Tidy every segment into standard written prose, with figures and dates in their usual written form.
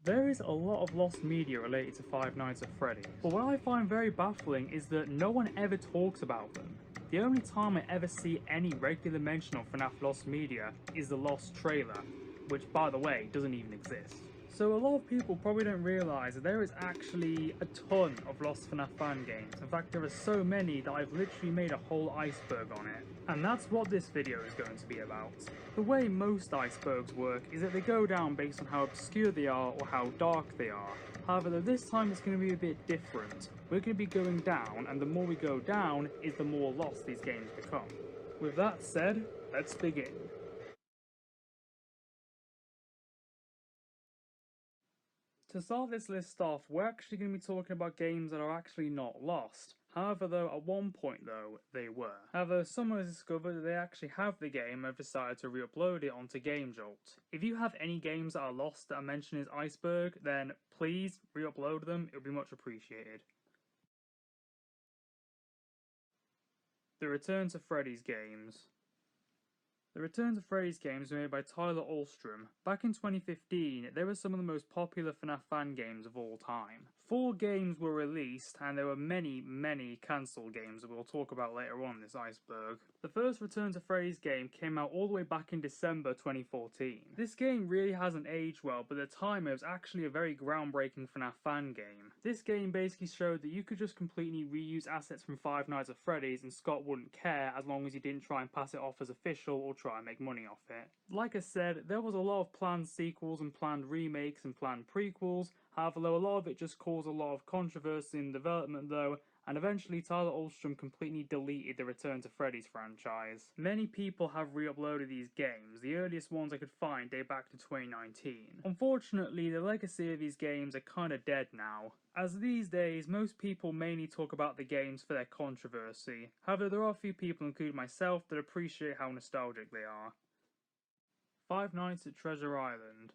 There is a lot of lost media related to Five Nights at Freddy's, but what I find very baffling is that no one ever talks about them. The only time I ever see any regular mention of FNaF lost media is the lost trailer, which by the way doesn't even exist. So a lot of people probably don't realise that there is actually a ton of lost FNaF fan games. In fact, there are so many that I've literally made a whole iceberg on it. And that's what this video is going to be about. The way most icebergs work is that they go down based on how obscure they are or how dark they are. However, this time it's going to be a bit different. We're going to be going down, and the more we go down is the more lost these games become. With that said, let's begin. To start this list off, we're actually going to be talking about games that are actually not lost. However though, at one point though, they were. However, someone has discovered that they actually have the game and have decided to re-upload it onto GameJolt. If you have any games that are lost that are mentioned as Iceberg, then please re-upload them, it would be much appreciated. The Return to Freddy's games. The Return to Freddy's games were made by Tyler Ahlstrom. Back in 2015, they were some of the most popular FNaF fan games of all time. 4 games were released, and there were many cancelled games that we'll talk about later on in this iceberg. The first Return to Freddy's game came out all the way back in December 2014. This game really hasn't aged well, but at the time it was actually a very groundbreaking FNaF fan game. This game basically showed that you could just completely reuse assets from Five Nights at Freddy's and Scott wouldn't care as long as you didn't try and pass it off as official or try and make money off it. Like I said, there was a lot of planned sequels and planned remakes and planned prequels, however though a lot of it just caused a lot of controversy in development though, and eventually Tyler Ahlstrom completely deleted the Return to Freddy's franchise. Many people have re-uploaded these games. The earliest ones I could find date back to 2019. Unfortunately, the legacy of these games are kinda dead now, as these days most people mainly talk about the games for their controversy. However, there are a few people, including myself, that appreciate how nostalgic they are. Five Nights at Treasure Island.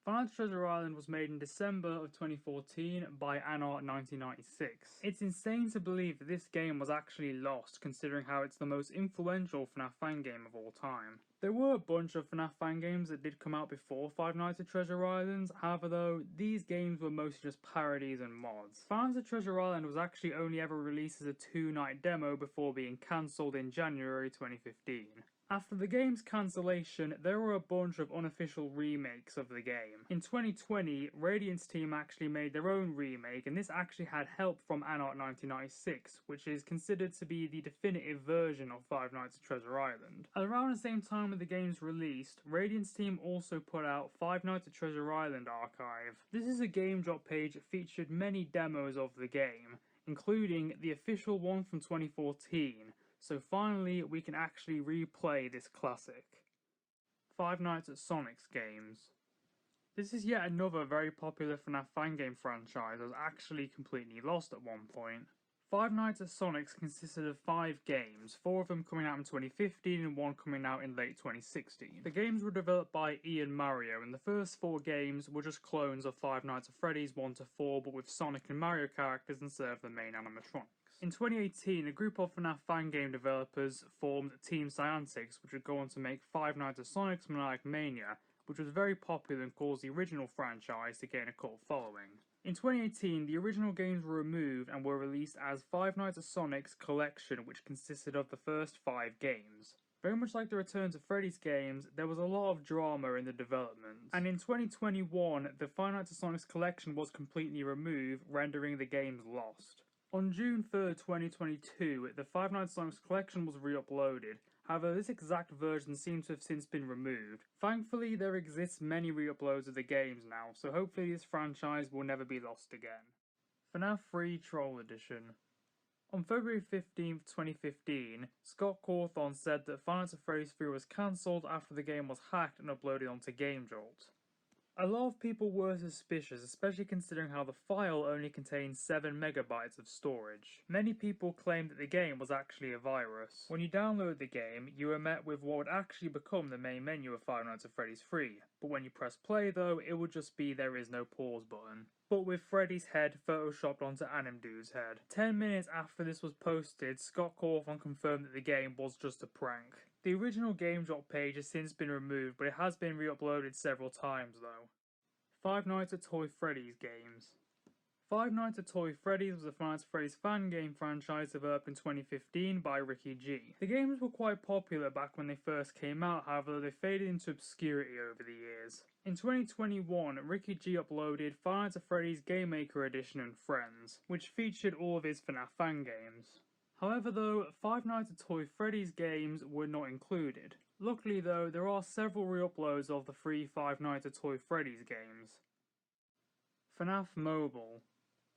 Five Nights at Treasure Island was made in December of 2014 by Anar1996. It's insane to believe that this game was actually lost, considering how it's the most influential FNaF fan game of all time. There were a bunch of FNaF fan games that did come out before Five Nights at Treasure Island, however though, these games were mostly just parodies and mods. Five Nights at Treasure Island was actually only ever released as a 2-night demo before being cancelled in January 2015. After the game's cancellation, there were a bunch of unofficial remakes of the game. In 2020, Radiant's team actually made their own remake, and this actually had help from Anar1996, which is considered to be the definitive version of Five Nights at Treasure Island. Around the same time of the game's release, Radiant's team also put out Five Nights at Treasure Island Archive. This is a game drop page that featured many demos of the game, including the official one from 2014, so finally we can actually replay this classic. Five Nights at Sonic's games. This is yet another very popular FNaF fan game franchise that was actually completely lost at one point. Five Nights at Sonic's consisted of 5 games, 4 of them coming out in 2015 and 1 coming out in late 2016. The games were developed by Ian Mario, and the first 4 games were just clones of Five Nights at Freddy's 1 to 4, but with Sonic and Mario characters instead of the main animatronics. In 2018, a group of FNaF fan game developers formed Team Scientix, which would go on to make Five Nights at Sonic's Maniac Mania, which was very popular and caused the original franchise to gain a cult following. In 2018, the original games were removed and were released as Five Nights at Sonic's Collection, which consisted of the first 5 games. Very much like the Return to Freddy's games, there was a lot of drama in the development. And in 2021, the Five Nights at Sonic's Collection was completely removed, rendering the games lost. On June 3rd, 2022, the Five Nights at Sonic's Collection was re-uploaded. However, this exact version seems to have since been removed. Thankfully, there exists many re-uploads of the games now, so hopefully this franchise will never be lost again. FNaF Free Troll Edition. On February 15th, 2015, Scott Cawthon said that Five Nights at Freddy's 3 was cancelled after the game was hacked and uploaded onto GameJolt. A lot of people were suspicious, especially considering how the file only contained 7 megabytes of storage. Many people claimed that the game was actually a virus. When you download the game, you were met with what would actually become the main menu of Five Nights at Freddy's 3, but when you press play though, it would just be "there is no pause" button. But with Freddy's head photoshopped onto Animdu's head. 10 minutes after this was posted, Scott Cawthon confirmed that the game was just a prank. The original Game Drop page has since been removed, but it has been re-uploaded several times though. Five Nights at Toy Freddy's games. Five Nights at Toy Freddy's was a Five Nights at Freddy's fan game franchise developed in 2015 by Ricky G. The games were quite popular back when they first came out, however they faded into obscurity over the years. In 2021, Ricky G uploaded Five Nights at Freddy's Game Maker Edition and Friends, which featured all of his FNaF fan games. However though, Five Nights at Toy Freddy's games were not included. Luckily though, there are several re-uploads of the free Five Nights at Toy Freddy's games. FNaF Mobile.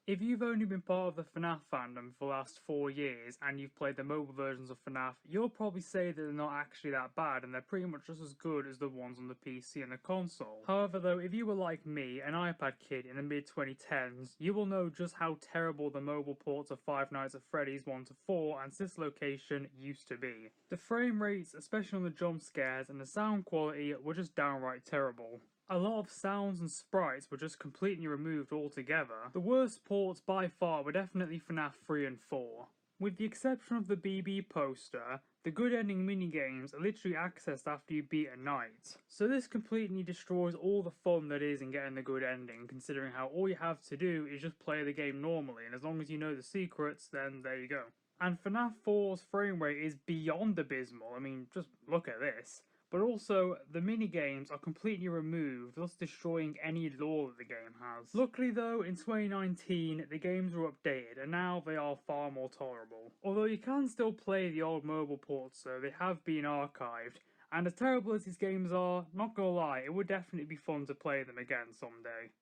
If you've only been part of the FNaF fandom for the last 4 years and you've played the mobile versions of FNaF, you'll probably say that they're not actually that bad and they're pretty much just as good as the ones on the PC and the console. However though, if you were like me, an iPad kid in the mid-2010s, you will know just how terrible the mobile ports of Five Nights at Freddy's 1 to 4 and Sis Location used to be. The frame rates, especially on the jump scares, and the sound quality were just downright terrible. A lot of sounds and sprites were just completely removed altogether. The worst ports by far were definitely FNaF 3 and 4. With the exception of the BB poster, the good ending minigames are literally accessed after you beat a knight. So this completely destroys all the fun that is in getting the good ending, considering how all you have to do is just play the game normally, and as long as you know the secrets, then there you go. And FNaF 4's frame rate is beyond abysmal. I mean, just look at this. But also, the minigames are completely removed, thus destroying any lore that the game has. Luckily though, in 2019, the games were updated, and now they are far more tolerable. Although you can still play the old mobile ports though, they have been archived, and as terrible as these games are, not gonna lie, it would definitely be fun to play them again someday.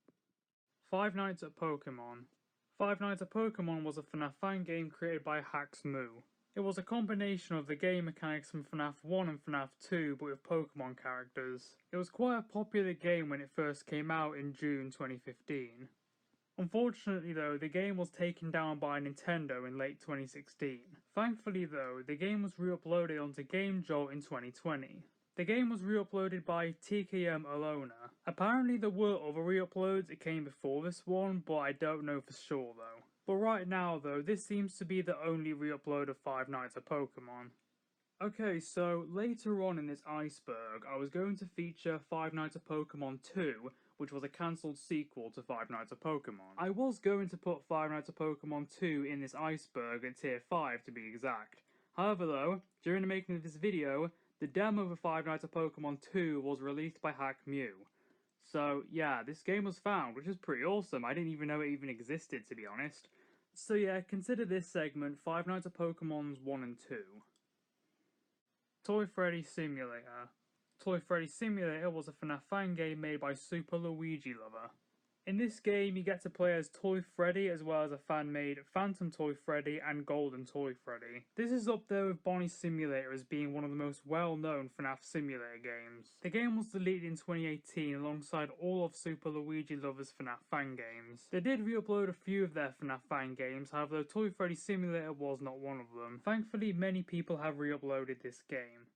Five Nights at Pokemon. Five Nights at Pokemon was a FNaF fan game created by Hax Moo. It was a combination of the game mechanics from FNaF 1 and FNaF 2, but with Pokemon characters. It was quite a popular game when it first came out in June 2015. Unfortunately though, the game was taken down by Nintendo in late 2016. Thankfully though, the game was re-uploaded onto Game Jolt in 2020. The game was re-uploaded by TKM Alona. Apparently there were other re-uploads that came before this one, but I don't know for sure though. But right now though, this seems to be the only re-upload of Five Nights at Pokemon. Okay, so later on in this Iceberg, I was going to feature Five Nights at Pokemon 2, which was a cancelled sequel to Five Nights at Pokemon. I was going to put Five Nights at Pokemon 2 in this Iceberg at tier 5 to be exact. However though, during the making of this video, the demo for Five Nights at Pokemon 2 was released by Hack Mew. So yeah, this game was found, which is pretty awesome. I didn't even know it even existed, to be honest. So yeah, consider this segment Five Nights at Pokemon's 1 and 2. Toy Freddy Simulator. Toy Freddy Simulator was a FNaF fan game made by Super Luigi Lover. In this game, you get to play as Toy Freddy as well as a fan-made Phantom Toy Freddy and Golden Toy Freddy. This is up there with Bonnie Simulator as being one of the most well-known FNaF simulator games. The game was deleted in 2018 alongside all of Super Luigi Lover's FNaF fan games. They did re-upload a few of their FNaF fan games, however Toy Freddy Simulator was not one of them. Thankfully, many people have re-uploaded this game.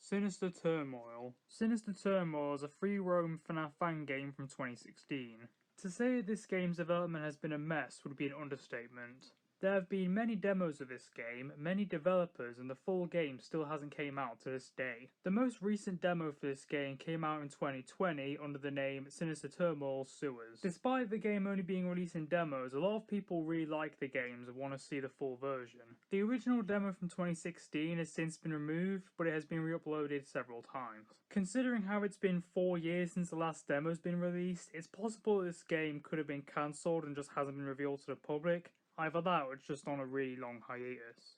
Sinister Turmoil. Sinister Turmoil is a free-roam FNaF fan game from 2016. To say that this game's development has been a mess would be an understatement. There have been many demos of this game, many developers, and the full game still hasn't came out to this day. The most recent demo for this game came out in 2020 under the name Sinister Turmoil Sewers. Despite the game only being released in demos, a lot of people really like the games and want to see the full version. The original demo from 2016 has since been removed, but it has been re-uploaded several times. Considering how it's been 4 years since the last demo has been released, it's possible that this game could have been cancelled and just hasn't been revealed to the public. Either that or it's just on a really long hiatus.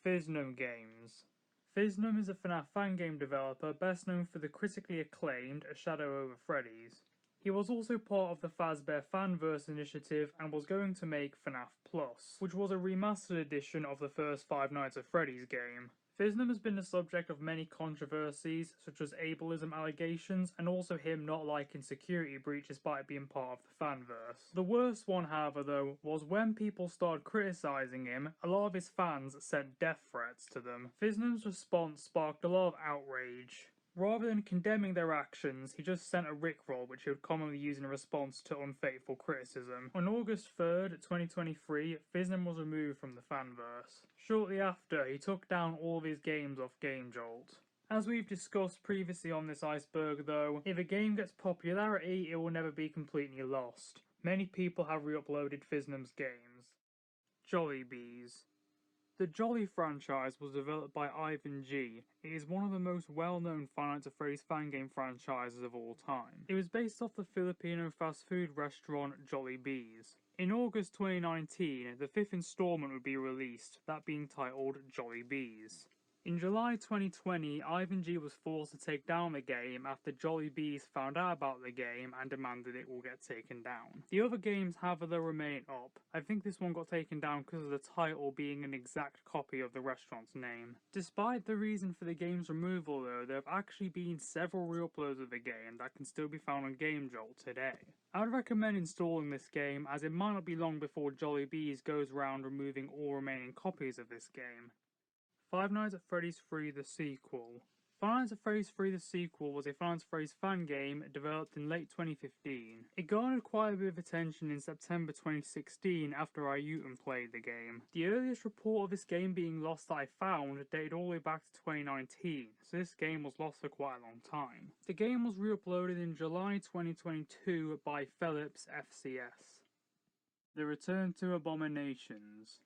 Fiznum Games. Fiznum is a FNaF fan game developer best known for the critically acclaimed A Shadow Over Freddy's. He was also part of the Fazbear Fanverse initiative and was going to make FNaF Plus, which was a remastered edition of the first Five Nights at Freddy's game. Fiznum has been the subject of many controversies, such as ableism allegations, and also him not liking security breach despite being part of the fanverse. The worst one, however, though, was when people started criticising him, a lot of his fans sent death threats to them. Fiznum's response sparked a lot of outrage. Rather than condemning their actions, he just sent a rickroll which he would commonly use in response to unfaithful criticism. On August 3rd, 2023, FNaF was removed from the fanverse. Shortly after, he took down all of his games off GameJolt. As we've discussed previously on this Iceberg though, if a game gets popularity, it will never be completely lost. Many people have re-uploaded FNaf's games. Jollibees. The Jolly franchise was developed by Ivan G. It is one of the most well-known Five Nights at Freddy's fan game franchises of all time. It was based off the Filipino fast food restaurant Jollibees. In August 2019, the fifth installment would be released, that being titled Jollibees. In July 2020, Ivan G was forced to take down the game after Jollibees found out about the game and demanded it will get taken down. The other games, however, remain up. I think this one got taken down because of the title being an exact copy of the restaurant's name. Despite the reason for the game's removal though, there have actually been several re-uploads of the game that can still be found on GameJolt today. I would recommend installing this game as it might not be long before Jollibees goes around removing all remaining copies of this game. Five Nights at Freddy's 3 The Sequel. Five Nights at Freddy's 3 The Sequel was a Five Nights at Freddy's fan game developed in late 2015. It garnered quite a bit of attention in September 2016 after Ayutan played the game. The earliest report of this game being lost that I found dated all the way back to 2019, so this game was lost for quite a long time. The game was re-uploaded in July 2022 by Phillips FCS. The Return to Abominations.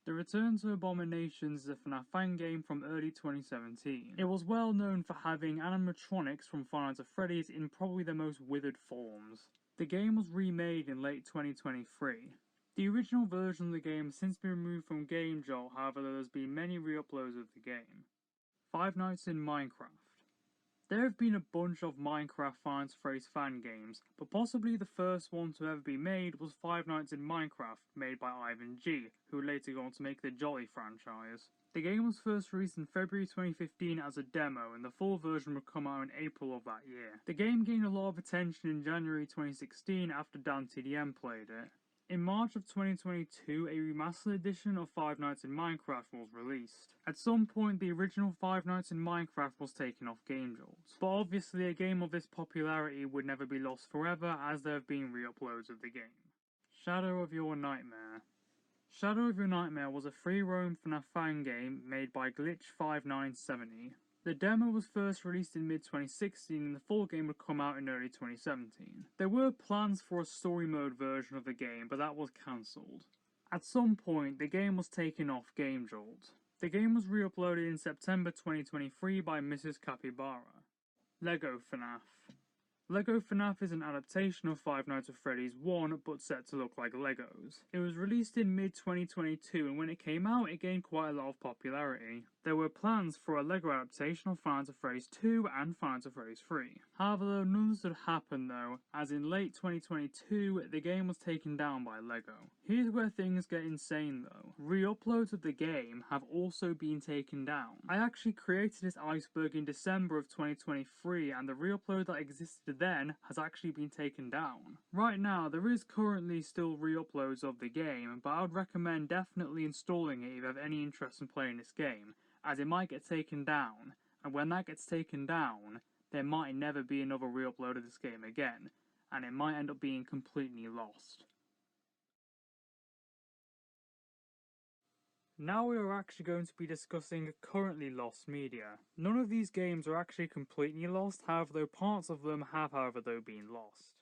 The Return to Abominations is a FNaF fan game from early 2017. It was well known for having animatronics from Five Nights at Freddy's in probably their most withered forms. The game was remade in late 2023. The original version of the game has since been removed from GameJolt, however there has been many re-uploads of the game. Five Nights in Minecraft. There have been a bunch of Minecraft Five Nights at Freddy's fan games, but possibly the first one to ever be made was Five Nights in Minecraft, made by Ivan G, who would later go on to make the Jolly franchise. The game was first released in February 2015 as a demo, and the full version would come out in April of that year. The game gained a lot of attention in January 2016 after DanTDM played it. In March of 2022, a remastered edition of Five Nights in Minecraft was released. At some point, the original Five Nights in Minecraft was taken off GameJolt. But obviously, a game of this popularity would never be lost forever, as there have been re-uploads of the game. Shadow of Your Nightmare. Shadow of Your Nightmare was a free-roam FNaF fan game made by Glitch5970. The demo was first released in mid-2016 and the full game would come out in early 2017. There were plans for a story mode version of the game, but that was cancelled. At some point, the game was taken off GameJolt. The game was re-uploaded in September 2023 by Mrs. Capybara. Lego FNaF. Lego FNaF is an adaptation of Five Nights at Freddy's 1, but set to look like Legos. It was released in mid-2022, and when it came out, it gained quite a lot of popularity. There were plans for a Lego adaptation of Five Nights at Freddy's 2 and Five Nights at Freddy's 3. However, none of this would happen though, as in late 2022, the game was taken down by Lego. Here's where things get insane though. Re-uploads of the game have also been taken down. I actually created this Iceberg in December of 2023, and the re-upload that existed then has actually been taken down. Right now, there is currently still re-uploads of the game, but I would recommend definitely installing it if you have any interest in playing this game, as it might get taken down, and when that gets taken down, there might never be another re-upload of this game again, and it might end up being completely lost. Now we are actually going to be discussing currently lost media. None of these games are actually completely lost, however though parts of them have been lost.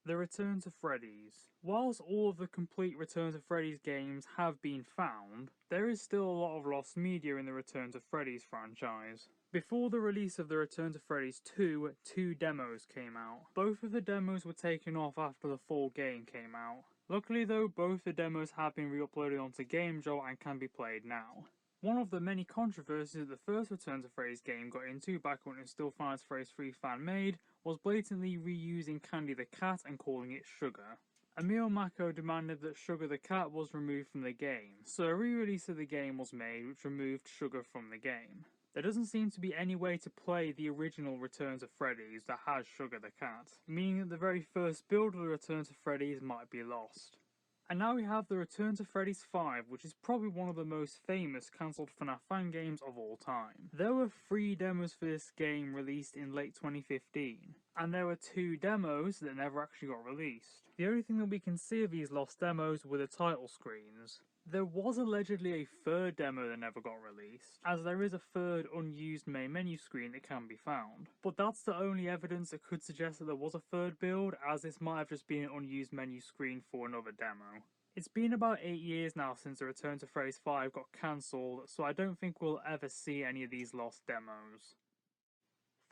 The Return to Freddy's. Whilst all of the complete Return to Freddy's games have been found, there is still a lot of lost media in the Return to Freddy's franchise. Before the release of the Return to Freddy's 2, 2 demos came out. Both of the demos were taken off after the full game came out. Luckily though, both the demos have been re-uploaded onto GameJolt and can be played now. One of the many controversies that the first Return to Freddy's game got into back when it was still Five Nights at Freddy's 3 fan-made was blatantly reusing Candy the Cat and calling it Sugar. Emil Mako demanded that Sugar the Cat was removed from the game, so a re-release of the game was made which removed Sugar from the game. There doesn't seem to be any way to play the original Return to Freddy's that has Sugar the Cat, meaning that the very first build of the Return to Freddy's might be lost. And now we have the Return to Freddy's 5, which is probably one of the most famous cancelled FNaF fan games of all time. There were 3 demos for this game released in late 2015, and there were 2 demos that never actually got released. The only thing that we can see of these lost demos were the title screens. There was allegedly a 3rd demo that never got released, as there is a 3rd unused main menu screen that can be found. But that's the only evidence that could suggest that there was a 3rd build, as this might have just been an unused menu screen for another demo. It's been about 8 years now since the Return to Freddy's 5 got cancelled, so I don't think we'll ever see any of these lost demos.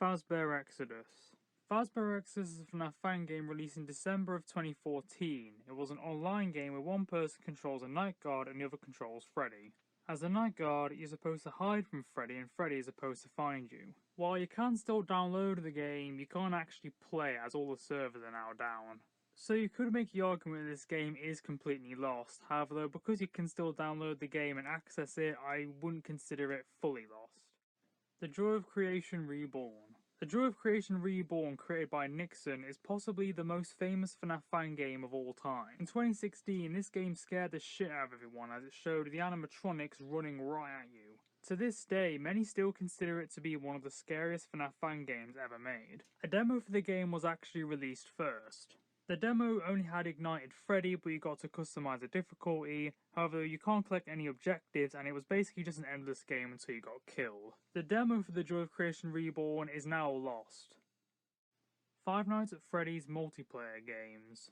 Fazbear Exodus. Fazbear Exodus is a FNaF fan game released in December of 2014. It was an online game where one person controls a night guard and the other controls Freddy. As a night guard, you're supposed to hide from Freddy and Freddy is supposed to find you. While you can still download the game, you can't actually play as all the servers are now down. So you could make the argument that this game is completely lost. However though, because you can still download the game and access it, I wouldn't consider it fully lost. The Joy of Creation Reborn. The Joy of Creation Reborn, created by Nikson, is possibly the most famous FNaF fan game of all time. In 2016, this game scared the shit out of everyone as it showed the animatronics running right at you. To this day, many still consider it to be one of the scariest FNaF fan games ever made. A demo for the game was actually released first. The demo only had ignited Freddy, but you got to customize the difficulty. However, you can't collect any objectives, and it was basically just an endless game until you got killed. The demo for the Joy of Creation Reborn is now lost. Five Nights at Freddy's multiplayer games.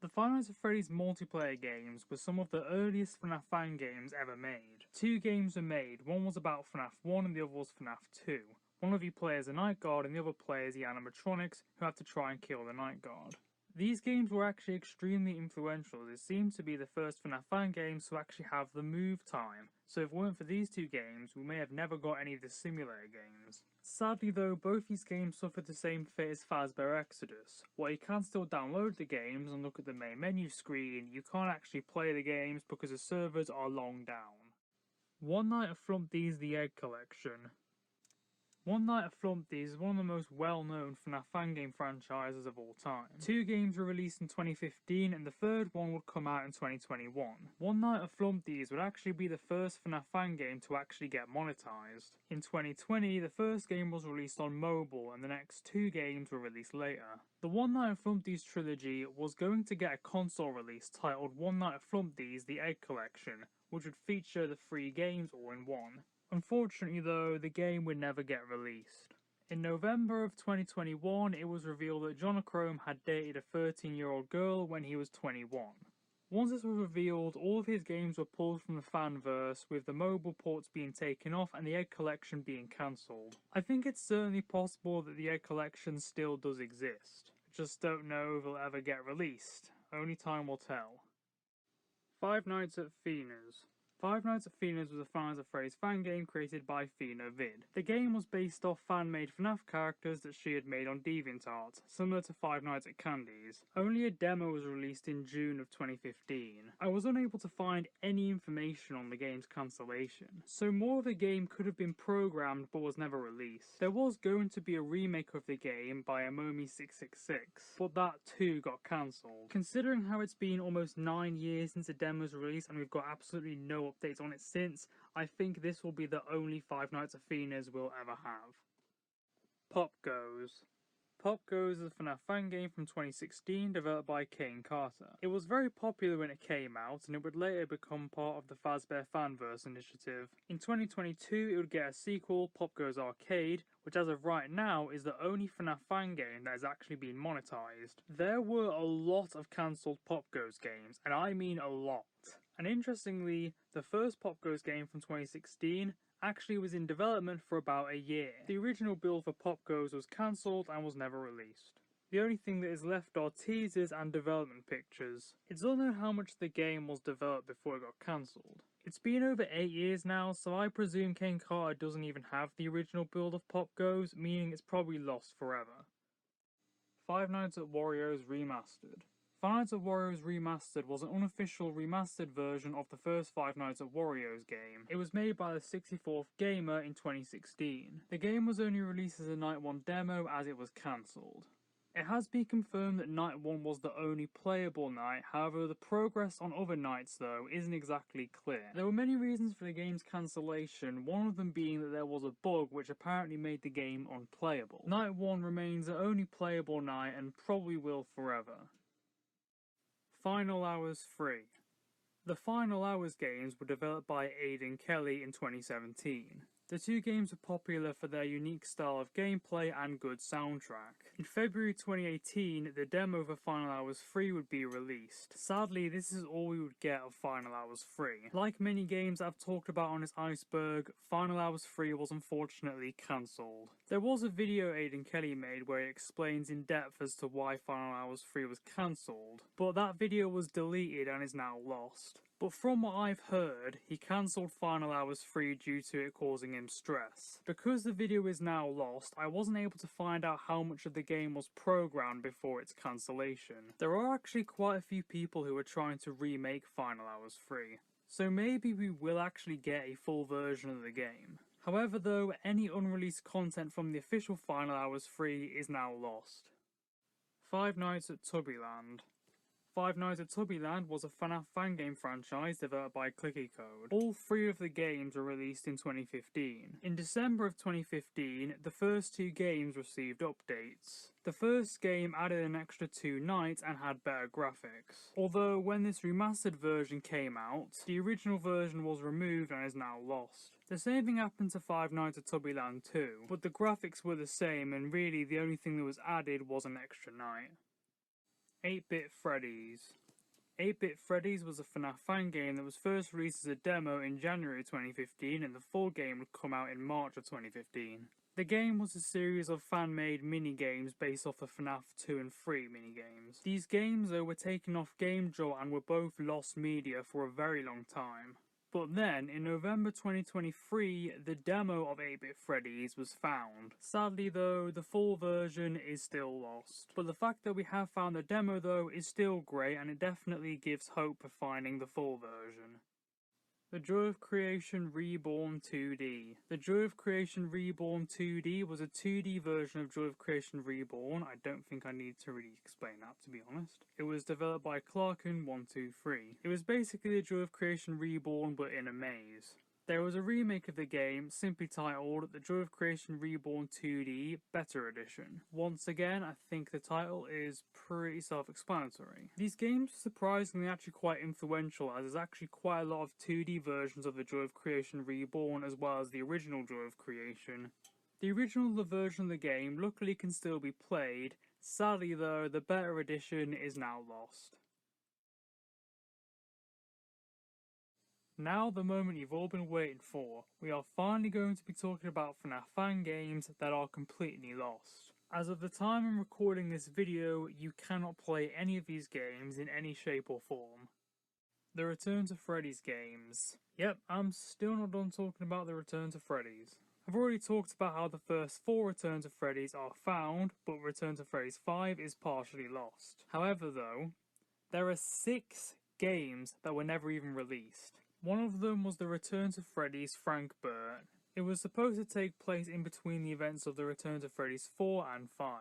The Five Nights at Freddy's multiplayer games were some of the earliest FNaF fan games ever made. 2 games were made, one was about FNaF 1 and the other was FNaF 2. One of you plays the night guard and the other plays the animatronics who have to try and kill the night guard. These games were actually extremely influential as it seemed to be the first FNaF fan games to actually have the move time, so if it weren't for these 2 games, we may have never got any of the simulator games. Sadly though, both these games suffered the same fate as Fazbear Exodus. While you can still download the games and look at the main menu screen, you can't actually play the games because the servers are long down. One Night at Flumpty's The Egg Collection. One Night at Flumpty's is one of the most well-known FNaF fan game franchises of all time. 2 games were released in 2015 and the 3rd one would come out in 2021. One Night at Flumpty's would actually be the first FNaF fan game to actually get monetized. In 2020, the first game was released on mobile and the next 2 games were released later. The One Night at Flumpty's trilogy was going to get a console release titled One Night at Flumpty's The Egg Collection, which would feature the 3 games all in one. Unfortunately though, the game would never get released. In November of 2021, it was revealed that Jonachrome had dated a 13-year-old girl when he was 21. Once this was revealed, all of his games were pulled from the fanverse, with the mobile ports being taken off and the Egg Collection being cancelled. I think it's certainly possible that the Egg Collection still does exist. Just don't know if it'll ever get released. Only time will tell. Five Nights at Fina's. Five Nights at Fina's was a Five Nights at Freddy's fan game created by Fina Vid. The game was based off fan-made FNaF characters that she had made on DeviantArt, similar to Five Nights at Candy's. Only a demo was released in June of 2015. I was unable to find any information on the game's cancellation, so more of the game could have been programmed but was never released. There was going to be a remake of the game by Amomi666, but that too got cancelled. Considering how it's been almost 9 years since the demo was released and we've got absolutely no updates on it since, I think this will be the only Five Nights at Fina's we'll ever have. Pop Goes. Pop Goes is a FNaF fan game from 2016 developed by Kane Carter. It was very popular when it came out and it would later become part of the Fazbear Fanverse initiative. In 2022 it would get a sequel, Pop Goes Arcade, which as of right now is the only FNaF fan game that has actually been monetized. There were a lot of cancelled Pop Goes games, and I mean a lot. And interestingly, the first Pop Goes game from 2016 actually was in development for about a year. The original build for Pop Goes was cancelled and was never released. The only thing that is left are teasers and development pictures. It's unknown how much the game was developed before it got cancelled. It's been over 8 years now, so I presume Kane Carter doesn't even have the original build of Pop Goes, meaning it's probably lost forever. Five Nights at Wario's Remastered. Five Nights at Wario's Remastered was an unofficial remastered version of the first Five Nights at Wario's game. It was made by the 64th Gamer in 2016. The game was only released as a Night 1 demo as it was cancelled. It has been confirmed that Night 1 was the only playable night, however the progress on other nights though isn't exactly clear. There were many reasons for the game's cancellation, one of them being that there was a bug which apparently made the game unplayable. Night 1 remains the only playable night and probably will forever. Final Hours 3. The Final Hours games were developed by Aidan Kelly in 2017. The two games are popular for their unique style of gameplay and good soundtrack. In February 2018, the demo for Final Hours 3 would be released. Sadly, this is all we would get of Final Hours 3. Like many games I've talked about on this Iceberg, Final Hours 3 was unfortunately cancelled. There was a video Aidan Kelly made where he explains in depth as to why Final Hours 3 was cancelled, but that video was deleted and is now lost. But from what I've heard, he cancelled Final Hours 3 due to it causing him stress. Because the video is now lost, I wasn't able to find out how much of the game was programmed before its cancellation. There are actually quite a few people who are trying to remake Final Hours 3, so maybe we will actually get a full version of the game. However though, any unreleased content from the official Final Hours 3 is now lost. Five Nights at Tubbyland. Five Nights at Tubbyland was a FNaF fan game franchise developed by Clicky Code. All three of the games were released in 2015. In December of 2015, the first two games received updates. The first game added an extra 2 nights and had better graphics. Although when this remastered version came out, the original version was removed and is now lost. The same thing happened to Five Nights at Tubbyland 2, but the graphics were the same and really the only thing that was added was an extra night. 8-Bit Freddy's. 8-Bit Freddy's was a FNaF fan game that was first released as a demo in January 2015 and the full game would come out in March of 2015. The game was a series of fan-made mini-games based off the FNaF 2 and 3 mini-games. These games though were taken off GameJolt and were both lost media for a very long time. But then, in November 2023, the demo of 8-Bit Freddy's was found. Sadly though, the full version is still lost. But the fact that we have found the demo though is still great and it definitely gives hope for finding the full version. The Joy of Creation Reborn 2D. The Joy of Creation Reborn 2D was a 2D version of Joy of Creation Reborn. I don't think I need to really explain that, to be honest. It was developed by Clarkin123. It was basically the Joy of Creation Reborn but in a maze. There was a remake of the game, simply titled The Joy of Creation Reborn 2D Better Edition. Once again, I think the title is pretty self-explanatory. These games are surprisingly actually quite influential, as there's actually quite a lot of 2D versions of The Joy of Creation Reborn as well as the original Joy of Creation. The original version of the game luckily can still be played, sadly though the Better Edition is now lost. Now the moment you've all been waiting for, we are finally going to be talking about FNaF fan games that are completely lost. As of the time I'm recording this video, you cannot play any of these games in any shape or form. The Return to Freddy's games. Yep, I'm still not done talking about the Return to Freddy's. I've already talked about how the first 4 Return to Freddy's are found, but Return to Freddy's 5 is partially lost. However though, there are 6 games that were never even released. One of them was the Return to Freddy's Frank Burt. It was supposed to take place in between the events of the Return to Freddy's 4 and 5.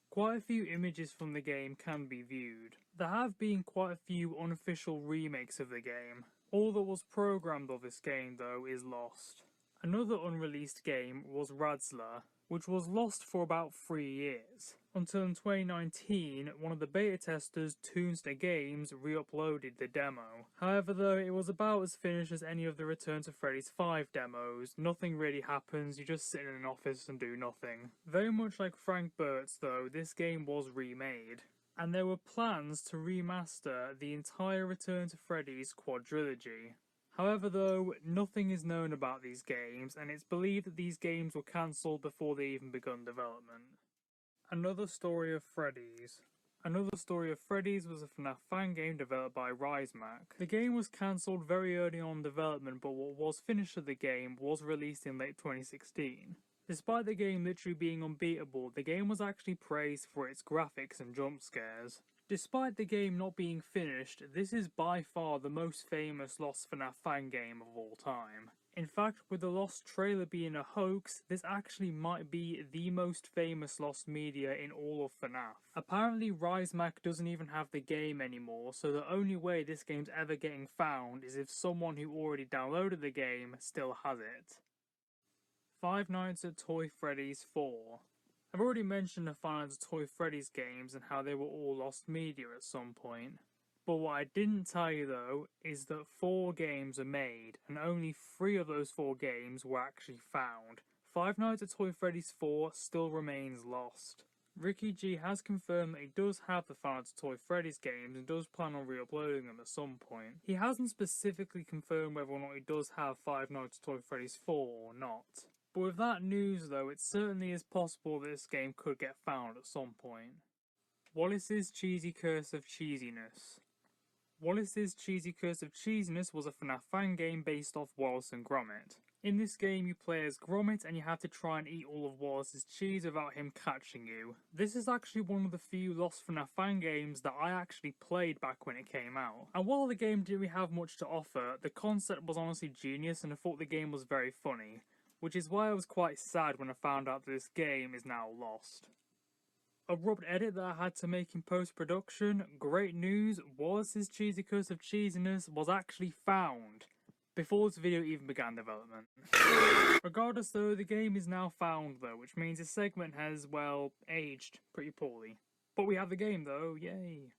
Quite a few images from the game can be viewed. There have been quite a few unofficial remakes of the game. All that was programmed of this game though is lost. Another unreleased game was Radsler, which was lost for about 3 years. Until in 2019, one of the beta testers, Toonster Games, re-uploaded the demo. However though, it was about as finished as any of the Return to Freddy's 5 demos. Nothing really happens, you just sit in an office and do nothing. Very much like Frank Burt's though, this game was remade. And there were plans to remaster the entire Return to Freddy's quadrilogy. However though, nothing is known about these games, and it's believed that these games were cancelled before they even begun development. Another Story of Freddy's. Another Story of Freddy's was a FNaF fan game developed by RiseMac. The game was cancelled very early on in development, but what was finished of the game was released in late 2016. Despite the game literally being unbeatable, the game was actually praised for its graphics and jump scares. Despite the game not being finished, this is by far the most famous lost FNaF fan game of all time. In fact, with the Lost trailer being a hoax, this actually might be the most famous Lost media in all of FNaF. Apparently RiseMac doesn't even have the game anymore, so the only way this game's ever getting found is if someone who already downloaded the game still has it. Five Nights at Toy Freddy's 4. I've already mentioned the Five Nights at Toy Freddy's games and how they were all lost media at some point. But what I didn't tell you though is that 4 games are made, and only 3 of those 4 games were actually found. Five Nights at Toy Freddy's 4 still remains lost. Ricky G has confirmed that he does have the Five Nights at Toy Freddy's games and does plan on re-uploading them at some point. He hasn't specifically confirmed whether or not he does have Five Nights at Toy Freddy's 4 or not. But with that news though, it certainly is possible that this game could get found at some point. Wallace's Cheesy Curse of Cheesiness. Wallace's Cheesy Curse of Cheesiness was a FNaF fan game based off Wallace and Gromit. In this game you play as Gromit and you have to try and eat all of Wallace's cheese without him catching you. This is actually one of the few Lost FNaF fan games that I actually played back when it came out. And while the game didn't really have much to offer, the concept was honestly genius and I thought the game was very funny, which is why I was quite sad when I found out that this game is now lost. A rubbed edit that I had to make in post-production. Great news, Wallace's Cheesy Curse of Cheesiness was actually found before this video even began development. Regardless though, the game is now found though, which means this segment has, well, aged pretty poorly. But we have the game though, yay!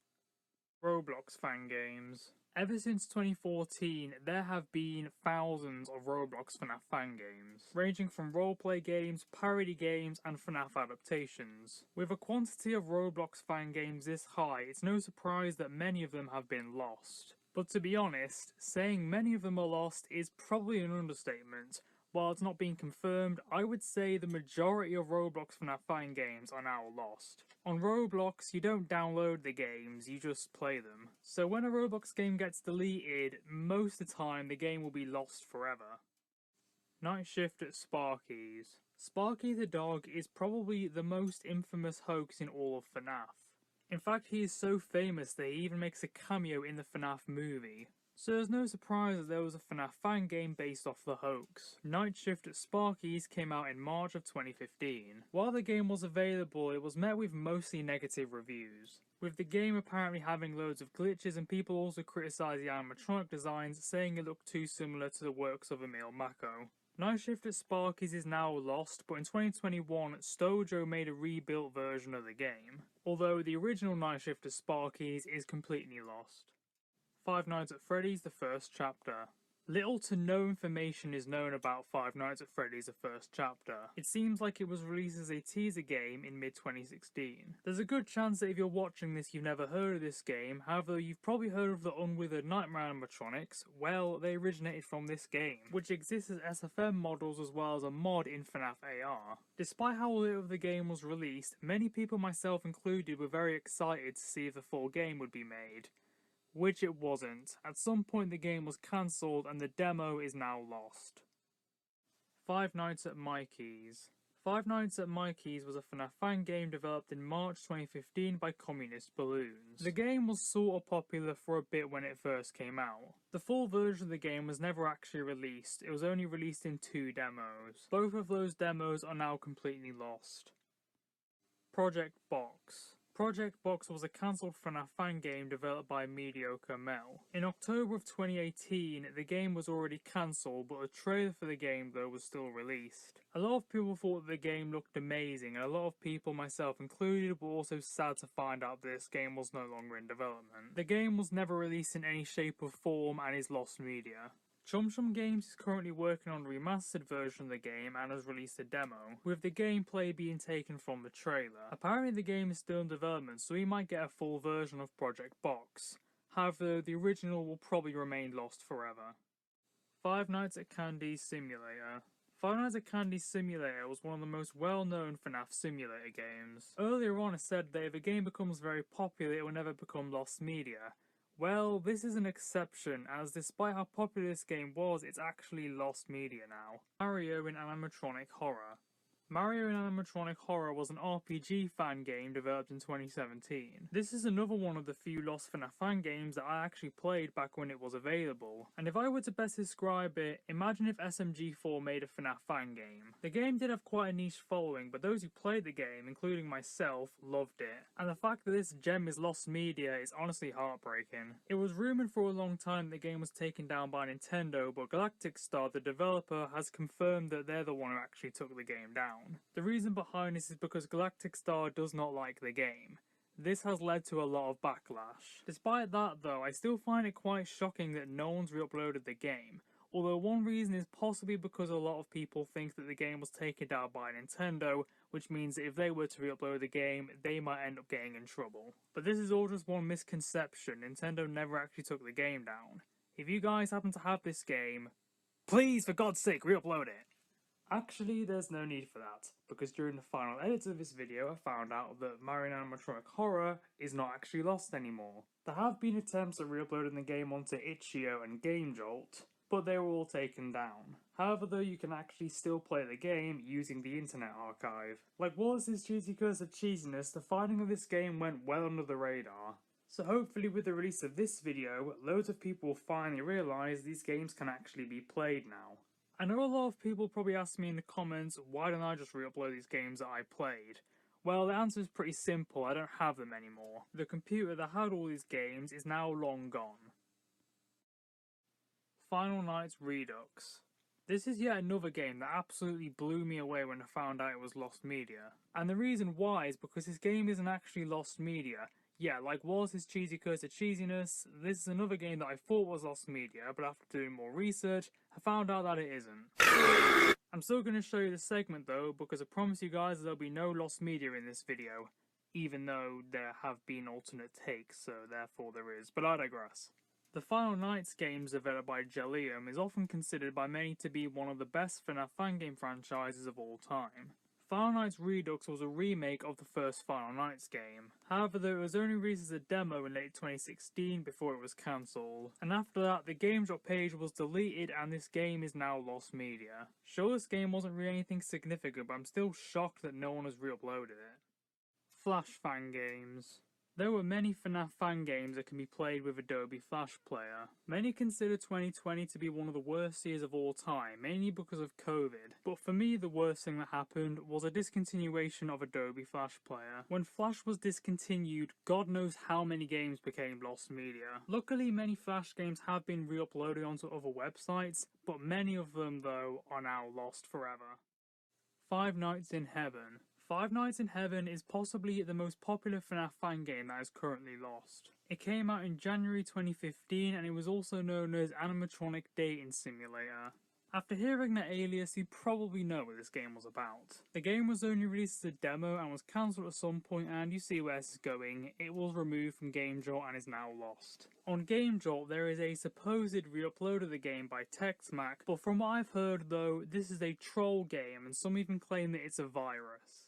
Roblox fan games. Ever since 2014, there have been thousands of Roblox FNaF fan games, ranging from roleplay games, parody games, and FNaF adaptations. With a quantity of Roblox fan games this high, it's no surprise that many of them have been lost. But to be honest, saying many of them are lost is probably an understatement. While it's not being confirmed, I would say the majority of Roblox FNaF fan games are now lost. On Roblox, you don't download the games, you just play them. So when a Roblox game gets deleted, most of the time the game will be lost forever. Night Shift at Sparky's. Sparky the dog is probably the most infamous hoax in all of FNaF. In fact, he is so famous that he even makes a cameo in the FNaF movie. So there's no surprise that there was a FNaF fan game based off the hoax. Night Shift at Sparky's came out in March of 2015. While the game was available, it was met with mostly negative reviews, with the game apparently having loads of glitches and people also criticised the animatronic designs, saying it looked too similar to the works of Emil Mako. Night Shift at Sparky's is now lost, but in 2021, Stojo made a rebuilt version of the game, although the original Night Shift at Sparky's is completely lost. Five Nights at Freddy's The First Chapter. Little to no information is known about Five Nights at Freddy's The First Chapter. It seems like it was released as a teaser game in mid-2016. There's a good chance that if you're watching this you've never heard of this game, however you've probably heard of the Unwithered Nightmare animatronics. Well, they originated from this game, which exists as SFM models as well as a mod in FNaF AR. Despite how little of the game was released, many people, myself included, were very excited to see if the full game would be made. Which it wasn't. At some point the game was cancelled and the demo is now lost. Five Nights at Mikey's. Five Nights at Mikey's was a FNaF fan game developed in March 2015 by Communist Balloons. The game was sort of popular for a bit when it first came out. The full version of the game was never actually released, it was only released in 2 demos. Both of those demos are now completely lost. Project Box. Project Box was a cancelled FNaF fan game developed by Mediocre Mel. In October of 2018, the game was already cancelled, but a trailer for the game though was still released. A lot of people thought the game looked amazing, and a lot of people, myself included, were also sad to find out this game was no longer in development. The game was never released in any shape or form and is lost media. Chum Chum Games is currently working on a remastered version of the game and has released a demo, with the gameplay being taken from the trailer. Apparently the game is still in development, so we might get a full version of Project Box. However, the original will probably remain lost forever. Five Nights at Candy's Simulator. Five Nights at Candy's Simulator was one of the most well-known FNaF simulator games. Earlier on I said that if a game becomes very popular it will never become lost media. Well, this is an exception, as despite how popular this game was, it's actually lost media now. Mario in animatronic horror. Mario and Animatronic Horror was an RPG fan game developed in 2017. This is another one of the few lost FNaF fan games that I actually played back when it was available. And if I were to best describe it, imagine if SMG4 made a FNaF fan game. The game did have quite a niche following, but those who played the game, including myself, loved it. And the fact that this gem is lost media is honestly heartbreaking. It was rumoured for a long time that the game was taken down by Nintendo, but Galactic Star, the developer, has confirmed that they're the one who actually took the game down. The reason behind this is because Galactic Star does not like the game. This has led to a lot of backlash. Despite that though, I still find it quite shocking that no one's re-uploaded the game, although one reason is possibly because a lot of people think that the game was taken down by Nintendo, which means that if they were to re-upload the game, they might end up getting in trouble. But this is all just one misconception. Nintendo never actually took the game down. If you guys happen to have this game, please, for God's sake, re-upload it! Actually, there's no need for that, because during the final edit of this video I found out that Mario and Animatronic Horror is not actually lost anymore. There have been attempts at re-uploading the game onto Itch.io and GameJolt, but they were all taken down. However though, you can actually still play the game using the Internet Archive. Like Wallace's cheesy curse of cheesiness, the finding of this game went well under the radar. So hopefully with the release of this video, loads of people will finally realise these games can actually be played now. I know a lot of people probably ask me in the comments, why don't I just re-upload these games that I played? Well, the answer is pretty simple, I don't have them anymore. The computer that had all these games is now long gone. Final Nights Redux. This is yet another game that absolutely blew me away when I found out it was lost media. And the reason why is because this game isn't actually lost media. Yeah, like Wallace's cheesy curse of cheesiness, this is another game that I thought was lost media, but after doing more research, I found out that it isn't. I'm still going to show you the segment though, because I promise you guys there'll be no lost media in this video, even though there have been alternate takes, so therefore there is, but I digress. The Final Nights games developed by Jellium is often considered by many to be one of the best FNaF fan game franchises of all time. Final Nights Redux was a remake of the first Final Nights game. However, though, it was only released as a demo in late 2016 before it was cancelled. And after that, the GameDrop page was deleted and this game is now lost media. Sure, this game wasn't really anything significant, but I'm still shocked that no one has re-uploaded it. Flash fan games. There were many FNaF fan games that can be played with Adobe Flash Player. Many consider 2020 to be one of the worst years of all time, mainly because of COVID. But for me, the worst thing that happened was a discontinuation of Adobe Flash Player. When Flash was discontinued, God knows how many games became lost media. Luckily, many Flash games have been re-uploaded onto other websites, but many of them, though, are now lost forever. Five Nights in Heaven. Five Nights in Heaven is possibly the most popular FNaF fan game that is currently lost. It came out in January 2015 and it was also known as Animatronic Dating Simulator. After hearing that alias, you probably know what this game was about. The game was only released as a demo and was cancelled at some point, and you see where this is going. It was removed from GameJolt and is now lost. On GameJolt, there is a supposed re-upload of the game by TextMac, but from what I've heard though, this is a troll game and some even claim that it's a virus.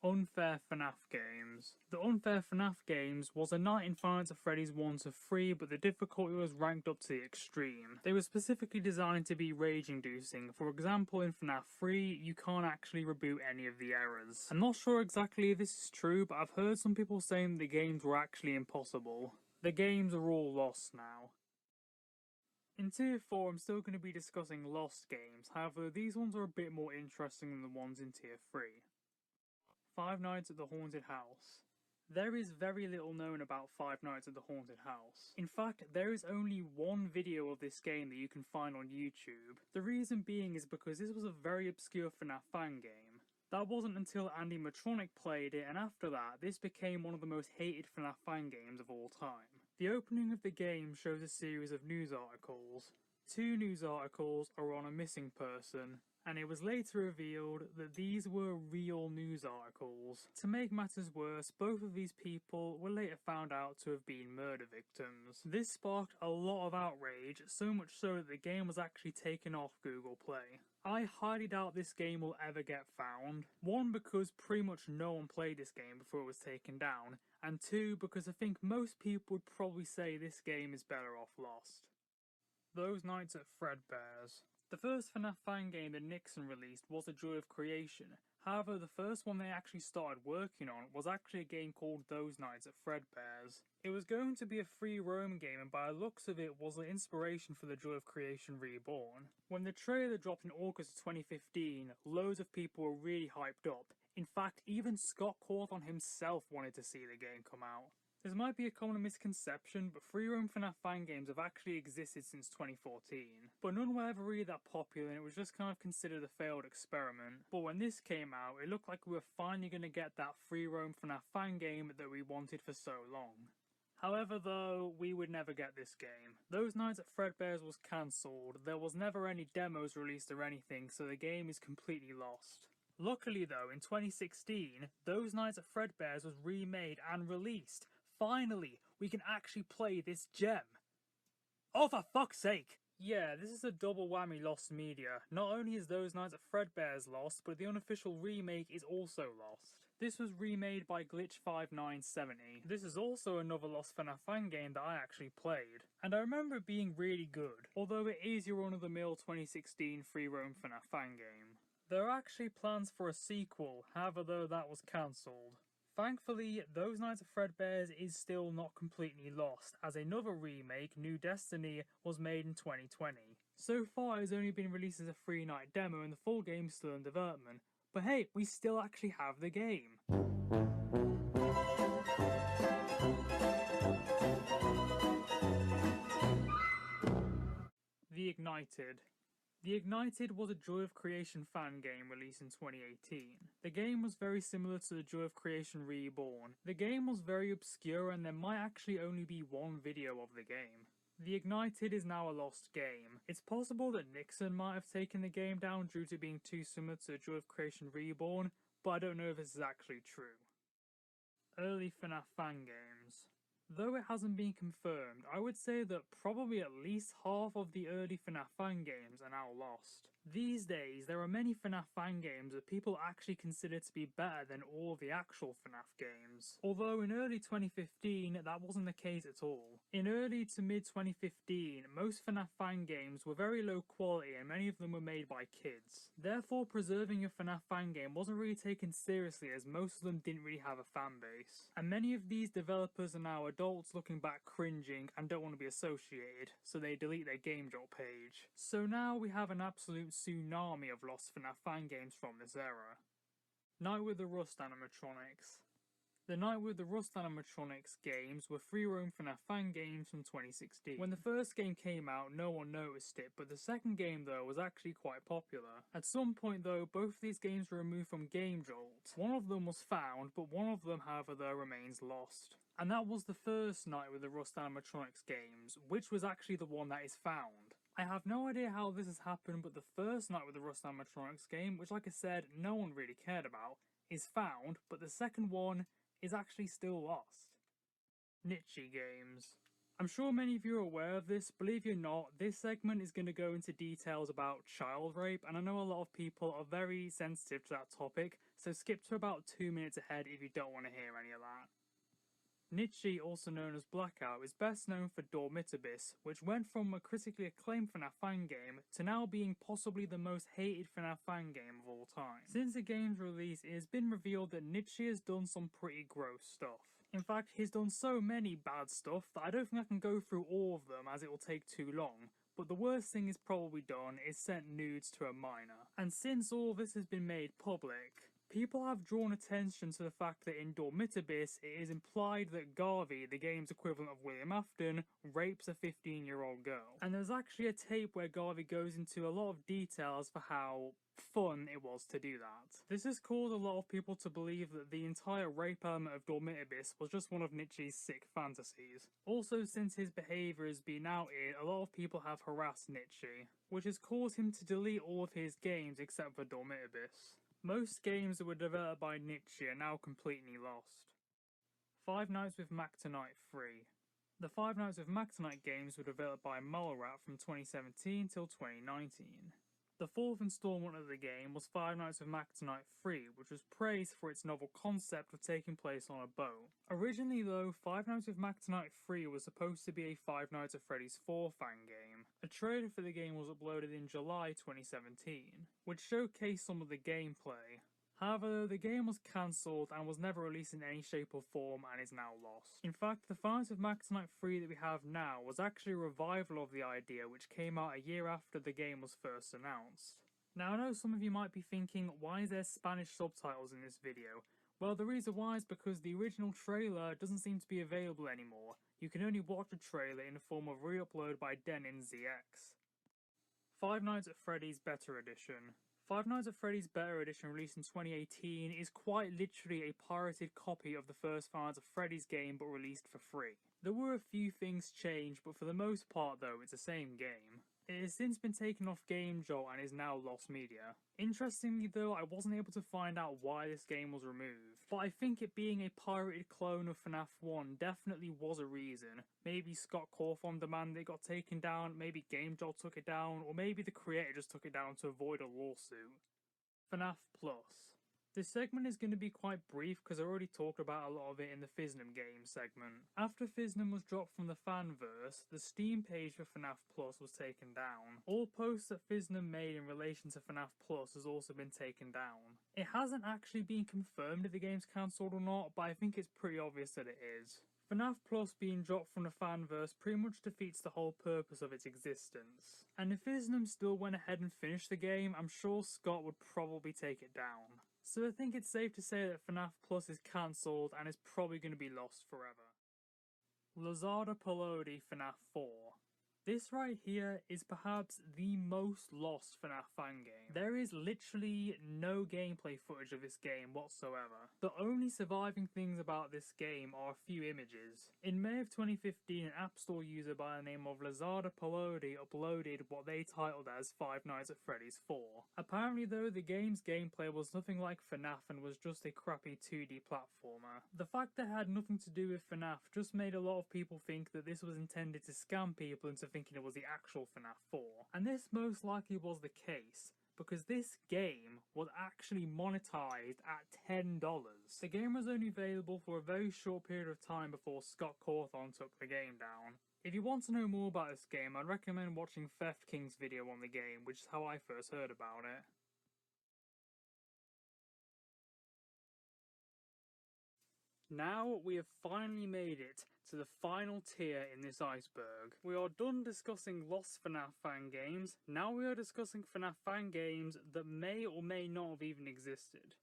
Unfair FNaF games. The Unfair FNaF games was a night in Five Nights at Freddy's 1 to 3, but the difficulty was ranked up to the extreme. They were specifically designed to be rage-inducing. For example, in FNaF 3, you can't actually reboot any of the errors. I'm not sure exactly if this is true, but I've heard some people saying the games were actually impossible. The games are all lost now. In Tier 4, I'm still going to be discussing lost games, however, these ones are a bit more interesting than the ones in Tier 3. Five Nights at the Haunted House. There is very little known about Five Nights at the Haunted House. In fact, there is only one video of this game that you can find on YouTube. The reason being is because this was a very obscure FNaF fan game. That wasn't until Andy Matronic played it, and after that, this became one of the most hated FNaF fan games of all time. The opening of the game shows a series of news articles. Two news articles are on a missing person, and it was later revealed that these were real news articles. To make matters worse, both of these people were later found out to have been murder victims. This sparked a lot of outrage, so much so that the game was actually taken off Google Play. I highly doubt this game will ever get found. One, because pretty much no one played this game before it was taken down, and two, because I think most people would probably say this game is better off lost. Those Nights at Fredbear's. The first FNaF fan game that Nikson released was A Joy of Creation, However, the first one they actually started working on was actually a game called Those Nights at Fredbear's. It was going to be a free roam game, and by the looks of it was the inspiration for the Joy of Creation Reborn. When the trailer dropped in August of 2015, loads of people were really hyped up. In fact, even Scott Cawthon himself wanted to see the game come out. This might be a common misconception, but free roam FNaF fan games have actually existed since 2014. But none were ever really that popular, and it was just kind of considered a failed experiment. But when this came out, it looked like we were finally going to get that free roam FNaF fan game that we wanted for so long. However though, we would never get this game. Those Nights at Fredbear's was cancelled, there was never any demos released or anything, so the game is completely lost. Luckily though, in 2016, Those Nights at Fredbear's was remade and released. Finally, we can actually play this gem. Oh, for fuck's sake! Yeah, this is a double whammy lost media. Not only is Those Nights at Fredbear's lost, but the unofficial remake is also lost. This was remade by Glitch5970. This is also another lost FNaF fan game that I actually played, and I remember it being really good, although it is your run-of-the-mill 2016 free roam FNaF fan game. There are actually plans for a sequel, however though that was cancelled. Thankfully, Those Nights at Fredbear's is still not completely lost, as another remake, New Destiny, was made in 2020. So far it has only been released as a free night demo and the full game is still in development, but hey, we still actually have the game. The Ignited. The Ignited was a Joy of Creation fan game released in 2018. The game was very similar to the Joy of Creation Reborn. The game was very obscure and there might actually only be one video of the game. The Ignited is now a lost game. It's possible that Nikson might have taken the game down due to being too similar to the Joy of Creation Reborn, but I don't know if this is actually true. Early FNaF fan games. Though it hasn't been confirmed, I would say that probably at least half of the early FNaF fan games are now lost. These days, there are many FNaF fan games that people actually consider to be better than all the actual FNaF games. Although in early 2015, that wasn't the case at all. In early to mid 2015, most FNaF fan games were very low quality and many of them were made by kids. Therefore, preserving a FNaF fan game wasn't really taken seriously as most of them didn't really have a fan base. And many of these developers are now adults looking back cringing and don't want to be associated, so they delete their Game Jolt page. So now we have an absolute tsunami of lost FNaF fan games from this era. Night with the Rust animatronics. The Night with the Rust animatronics games were free roam FNaF fan games from 2016. When the first game came out, no one noticed it, but the second game though was actually quite popular. At some point though, both of these games were removed from Game Jolt. One of them was found, but one of them however though remains lost. And that was the first Night with the Rust animatronics games, which was actually the one that is found. I have no idea how this has happened, but the first Night with the Rust animatronics game, which like I said, no one really cared about, is found, but the second one is actually still lost. Niche games. I'm sure many of you are aware of this, believe it or not, this segment is going to go into details about child rape, and I know a lot of people are very sensitive to that topic, so skip to about 2 minutes ahead if you don't want to hear any of that. Niche, also known as Blackout, is best known for Dormitabyss, which went from a critically acclaimed FNaF fan game to now being possibly the most hated FNaF fan game of all time. Since the game's release, it has been revealed that Niche has done some pretty gross stuff. In fact, he's done so many bad stuff that I don't think I can go through all of them as it will take too long. But the worst thing he's probably done is sent nudes to a minor. And since all this has been made public, people have drawn attention to the fact that in Dormitabyss, it is implied that Garvey, the game's equivalent of William Afton, rapes a 15-year-old girl. And there's actually a tape where Garvey goes into a lot of details for how fun it was to do that. This has caused a lot of people to believe that the entire rape element of Dormitabyss was just one of Niche's sick fantasies. Also, since his behaviour has been outed, a lot of people have harassed Niche, which has caused him to delete all of his games except for Dormitabyss. Most games that were developed by Niche are now completely lost. Five Nights with Mac Tonight 3. The Five Nights with Mac Tonight games were developed by Molerat from 2017 till 2019. The fourth installment of the game was Five Nights with Mac Tonight 3, which was praised for its novel concept of taking place on a boat. Originally though, Five Nights with Mac Tonight 3 was supposed to be a Five Nights at Freddy's 4 fan game. A trailer for the game was uploaded in July 2017, which showcased some of the gameplay. However, the game was cancelled and was never released in any shape or form and is now lost. In fact, the Files of Max Night 3 that we have now was actually a revival of the idea which came out a year after the game was first announced. Now I know some of you might be thinking, why is there Spanish subtitles in this video? Well, the reason why is because the original trailer doesn't seem to be available anymore. You can only watch the trailer in the form of re-upload by Den in ZX. Five Nights at Freddy's Better Edition. Five Nights at Freddy's Better Edition, released in 2018, is quite literally a pirated copy of the first Five Nights at Freddy's game but released for free. There were a few things changed, but for the most part though, it's the same game. It has since been taken off GameJolt and is now lost media. Interestingly though, I wasn't able to find out why this game was removed, but I think it being a pirated clone of FNaF 1 definitely was a reason. Maybe Scott Cawthon demanded it got taken down, maybe GameJolt took it down, or maybe the creator just took it down to avoid a lawsuit. FNaF Plus. This segment is going to be quite brief because I already talked about a lot of it in the FNaF game segment. After FNaF was dropped from the fanverse, the Steam page for FNaF Plus was taken down. All posts that FNaF made in relation to FNaF Plus has also been taken down. It hasn't actually been confirmed if the game's cancelled or not, but I think it's pretty obvious that it is. FNaF Plus being dropped from the fanverse pretty much defeats the whole purpose of its existence. And if FNaF still went ahead and finished the game, I'm sure Scott would probably take it down. So I think it's safe to say that FNaF Plus is cancelled and is probably going to be lost forever. Lazada Pelodi FNaF 4. This right here is perhaps the most lost FNaF fan game. There is literally no gameplay footage of this game whatsoever. The only surviving things about this game are a few images. In May of 2015, an App Store user by the name of Lazada Pelodi uploaded what they titled as Five Nights at Freddy's 4. Apparently though, the game's gameplay was nothing like FNaF and was just a crappy 2D platformer. The fact that it had nothing to do with FNaF just made a lot of people think that this was intended to scam people into thinking it was the actual FNaF 4. And this most likely was the case, because this game was actually monetized at $10. The game was only available for a very short period of time before Scott Cawthon took the game down. If you want to know more about this game, I'd recommend watching Theft King's video on the game, which is how I first heard about it. Now we have finally made it to the final tier in this iceberg. We are done discussing lost FNaF fan games, now we are discussing FNaF fan games that may or may not have even existed.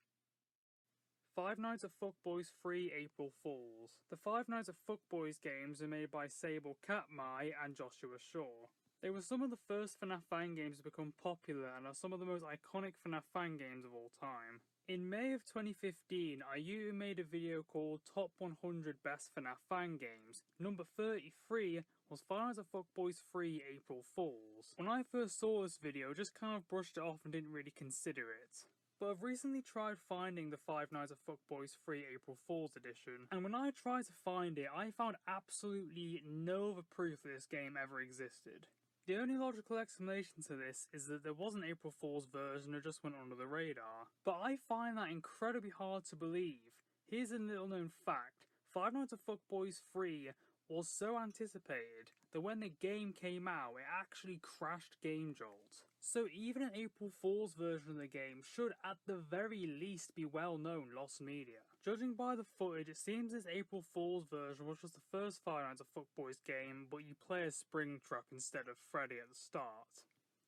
Five Nights at Fuckboys 3 April Fools. The Five Nights at Fuckboys games are made by Sable Katmai and Joshua Shaw. They were some of the first FNaF fan games to become popular and are some of the most iconic FNaF fan games of all time. In May of 2015, IU made a video called Top 100 Best FNaF Fan Games. Number 33 was Five Nights at Fuckboys 3 April Fools. When I first saw this video, I just kind of brushed it off and didn't really consider it. But I've recently tried finding the Five Nights at Fuckboys 3 April Fools edition, and when I tried to find it, I found absolutely no other proof that this game ever existed. The only logical explanation to this is that there was an April Fool's version that just went under the radar. But I find that incredibly hard to believe. Here's a little known fact. Five Nights at Fuckboys 3 was so anticipated that when the game came out, it actually crashed GameJolt. So even an April Fool's version of the game should at the very least be well known lost media. Judging by the footage, it seems this April Fool's version was just the first Five Nights at Fuckboys game, but you play as Springtrap instead of Freddy at the start.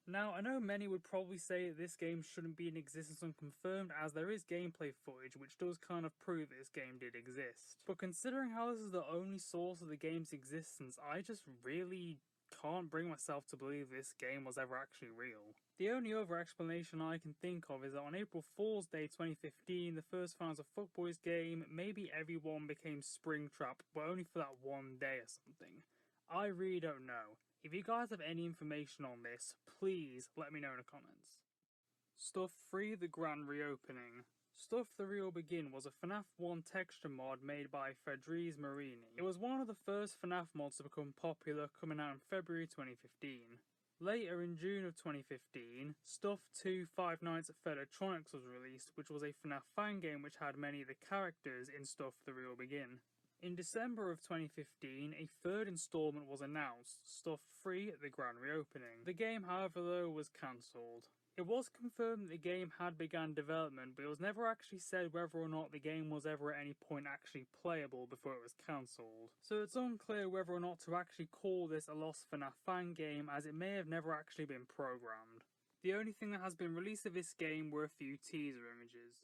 Now, I know many would probably say that this game shouldn't be in existence unconfirmed, as there is gameplay footage which does kind of prove that this game did exist. But considering how this is the only source of the game's existence, I just really can't bring myself to believe this game was ever actually real. The only other explanation I can think of is that on April Fool's Day 2015, the first Five Nights at Fuckboys game, maybe everyone became Springtrap, but only for that one day or something. I really don't know. If you guys have any information on this, please let me know in the comments. Stuff 3 The Grand Reopening. Stuff the Real Begin was a FNaF 1 texture mod made by Freddy Marini. It was one of the first FNaF mods to become popular, coming out in February 2015. Later in June of 2015, Stuff 2 Five Nights at Federtronics was released, which was a FNaF fan game which had many of the characters in Stuff the Real Begin. In December of 2015, a third installment was announced, Stuff 3 The Grand Reopening. The game, however, though, was cancelled. It was confirmed that the game had begun development, but it was never actually said whether or not the game was ever at any point actually playable before it was cancelled. So it's unclear whether or not to actually call this a lost FNaF fan game, as it may have never actually been programmed. The only thing that has been released of this game were a few teaser images.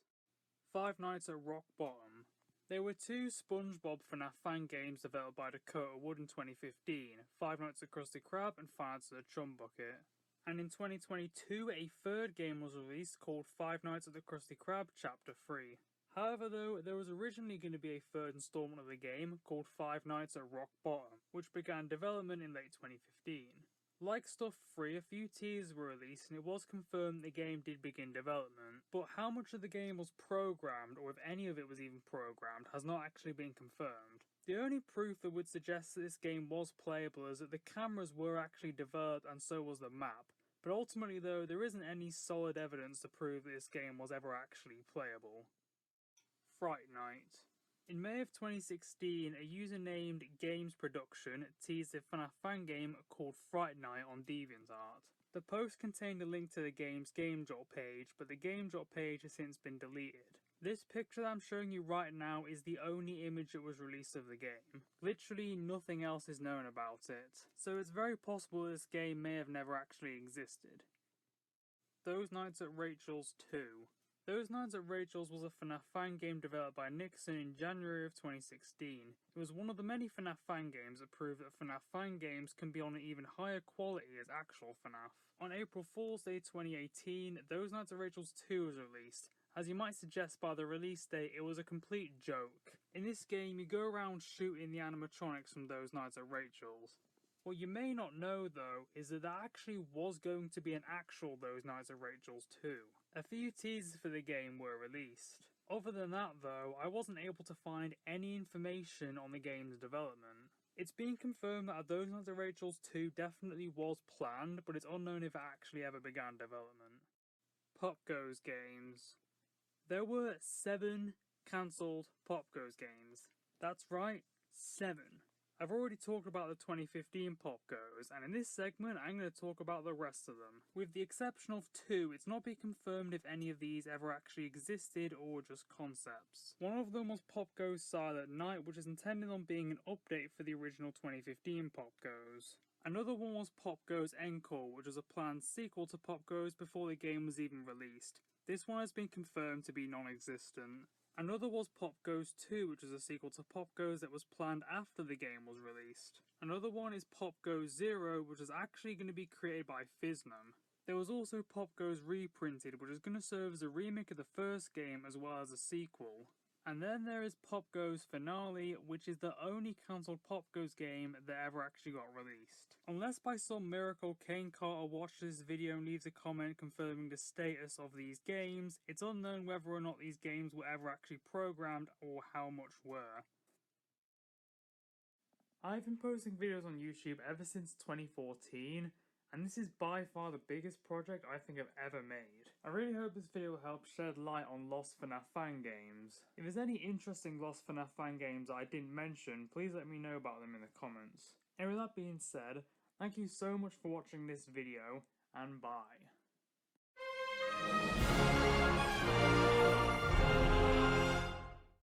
Five Nights at Rock Bottom. There were two SpongeBob FNaF fan games developed by Dakota Wood in 2015, Five Nights at Krusty Krab and Five Nights at the Chum Bucket. And in 2022, a third game was released called Five Nights at the Krusty Krab Chapter 3. However though, there was originally going to be a third installment of the game called Five Nights at Rock Bottom, which began development in late 2015. Like Stuff 3, a few teasers were released and it was confirmed the game did begin development, but how much of the game was programmed, or if any of it was even programmed, has not actually been confirmed. The only proof that would suggest that this game was playable is that the cameras were actually developed and so was the map, but ultimately though, there isn't any solid evidence to prove that this game was ever actually playable. Fright Night. In May of 2016, a user named Games Production teased a FNaF fan game called Fright Night on DeviantArt. The post contained a link to the game's GameJolt page, but the GameJolt page has since been deleted. This picture that I'm showing you right now is the only image that was released of the game. Literally nothing else is known about it, so it's very possible this game may have never actually existed. Those Nights at Rachel's 2. Those Nights at Rachel's was a FNaF fan game developed by Nikson in January of 2016. It was one of the many FNaF fan games that proved that FNaF fan games can be on an even higher quality as actual FNaF. On April Fool's Day 2018, Those Nights at Rachel's 2 was released. As you might suggest by the release date, it was a complete joke. In this game, you go around shooting the animatronics from Those Nights at Rachel's. What you may not know though, is that there actually was going to be an actual Those Nights at Rachel's 2. A few teasers for the game were released. Other than that though, I wasn't able to find any information on the game's development. It's been confirmed that Those Nights at Rachel's 2 definitely was planned, but it's unknown if it actually ever began development. Pop Goes games. There were 7 cancelled Pop Goes games. That's right, 7. I've already talked about the 2015 Pop Goes, and in this segment I'm going to talk about the rest of them. With the exception of 2, it's not been confirmed if any of these ever actually existed or just concepts. One of them was Pop Goes Silent Night, which is intended on being an update for the original 2015 Pop Goes. Another one was Pop Goes Encore, which was a planned sequel to Pop Goes before the game was even released. This one has been confirmed to be non-existent. Another was Pop Goes 2, which is a sequel to Pop Goes that was planned after the game was released. Another one is Pop Goes 0, which is actually going to be created by Fiznum. There was also Pop Goes Reprinted, which is going to serve as a remake of the first game as well as a sequel. And then there is Pop Goes Finale, which is the only cancelled Pop Goes game that ever actually got released. Unless by some miracle Kane Carter watches this video and leaves a comment confirming the status of these games, it's unknown whether or not these games were ever actually programmed or how much were. I've been posting videos on YouTube ever since 2014, and this is by far the biggest project I think I've ever made. I really hope this video will help shed light on lost FNaF fan games. If there's any interesting lost FNaF fan games I didn't mention, please let me know about them in the comments. And with that being said, thank you so much for watching this video, and bye.